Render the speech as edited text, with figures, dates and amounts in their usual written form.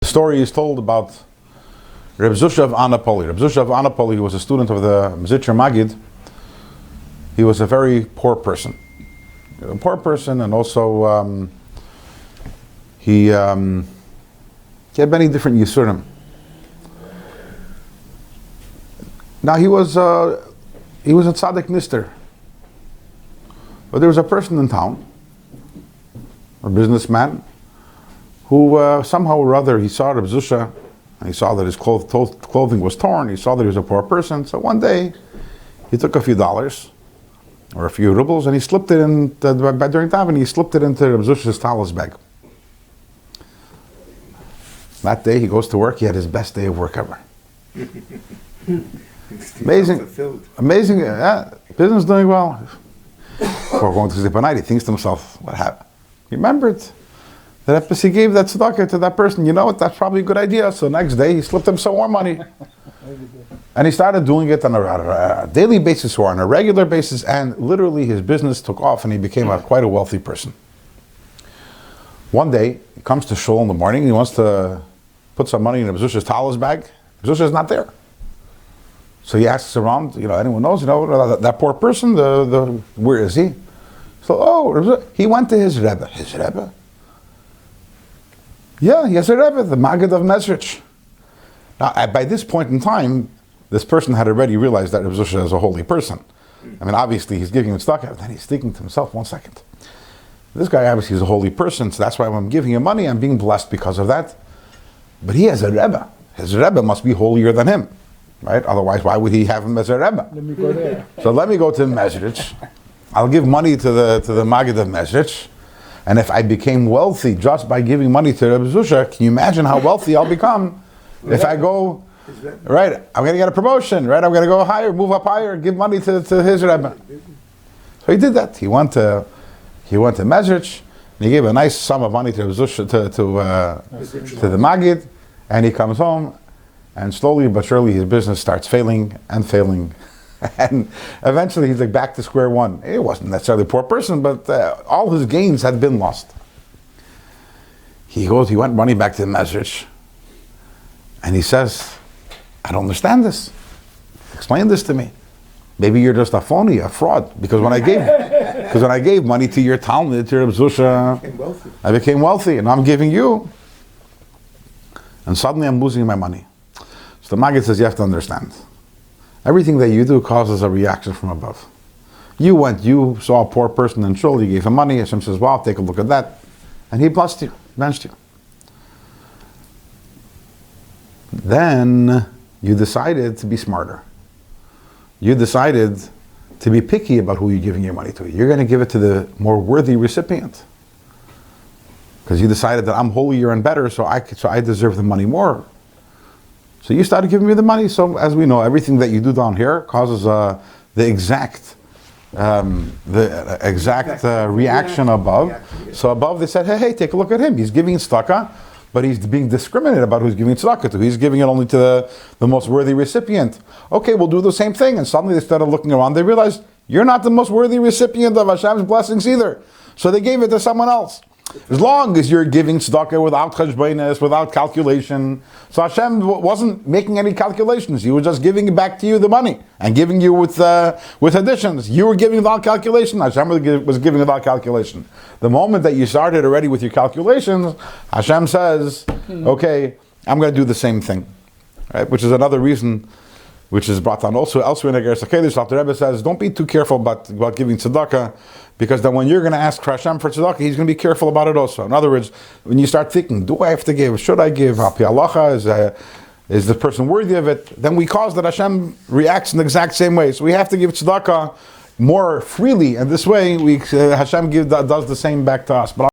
The story is told about Reb Zusha of Anapoli. Reb Zusha of Anapoli, who was a student of the Mezritcher Magid, he was a very poor person. A poor person, and also he had many different Yisurim. Now he was a tzaddik nister, but there was a person in town, a businessman, who somehow or other he saw Reb Zusha, and he saw that his clothing was torn. He saw that he was a poor person. So one day he took a few dollars or a few rubles, and he slipped it in during davening. He slipped it into Reb Zusha's talis bag. That day he goes to work. He had his best day of work ever. Amazing. Yeah, business doing well. Before going to sleep at night, he thinks to himself, "What happened?" He remembered that if he gave that tzedakah to that person, you know what? That's probably a good idea. So next day he slipped him some more money, and he started doing it on a daily basis or on a regular basis, and literally his business took off, and he became quite a wealthy person. One day he comes to shul in the morning. He wants to put some money in Reb Zusha's talis bag. Reb Zusha is not there. So he asks around, anyone knows, that poor person, where is he? So, he went to his Rebbe. His Rebbe? Yeah, he has a Rebbe, the Maggid of Mezrich. Now, by this point in time, this person had already realized that Reb Zusha is a holy person. I mean, obviously he's giving him tzedakah, then he's thinking to himself, 1 second. This guy obviously is a holy person, so that's why when I'm giving him money, I'm being blessed because of that. But he has a Rebbe. His Rebbe must be holier than him. Right? Otherwise, why would he have him as a Rebbe? Let me go there. So let me go to Mezrich. I'll give money to the Maggid of Mezrich. And if I became wealthy just by giving money to Reb Zusha, can you imagine how wealthy I'll become if I go, right? I'm going to get a promotion, right? I'm going to go higher, move up higher, give money to his Rebbe. So he did that. He went to Mezrich, and he gave a nice sum of money to Reb Zusha, to the Maggid, and he comes home. And slowly but surely his business starts failing. And eventually he's back to square one. He wasn't necessarily a poor person, but all his gains had been lost. He went running back to the Mezrich, and he says, "I don't understand this. Explain this to me. Maybe you're just a phony, a fraud. Because when I gave money to your Talmud, to Reb Zusha, I became wealthy, and I'm giving you. And suddenly I'm losing my money." So the Maggid says, you have to understand. Everything that you do causes a reaction from above. You saw a poor person in shul, you gave him money, Hashem says, wow, take a look at that. And he blessed you, benched you. Then you decided to be smarter. You decided to be picky about who you're giving your money to. You're going to give it to the more worthy recipient. Because you decided that I'm holier and better, so I deserve the money more. So you started giving me the money. So as we know, everything that you do down here causes the exact reaction above. So above they said, hey, take a look at him. He's giving tzedakah, but he's being discriminated about who's giving tzedakah to. He's giving it only to the most worthy recipient. Okay, we'll do the same thing. And suddenly they started looking around. They realized, you're not the most worthy recipient of Hashem's blessings either. So they gave it to someone else. As long as you're giving tzedakah without cheshbonos, without calculation. So Hashem wasn't making any calculations. He was just giving it back to you the money and giving you with additions. You were giving without calculation. Hashem was giving without calculation. The moment that you started already with your calculations, Hashem says, okay, I'm going to do the same thing. Right? Which is another reason, which is brought down also elsewhere in the Igeres HaKodesh. The Rebbe says, don't be too careful about giving tzedakah, because then when you're going to ask Hashem for tzedakah, he's going to be careful about it also. In other words, when you start thinking, do I have to give? Should I give? Hapi halacha, is the person worthy of it? Then we cause that Hashem reacts in the exact same way. So we have to give tzedakah more freely, and this way Hashem does the same back to us. But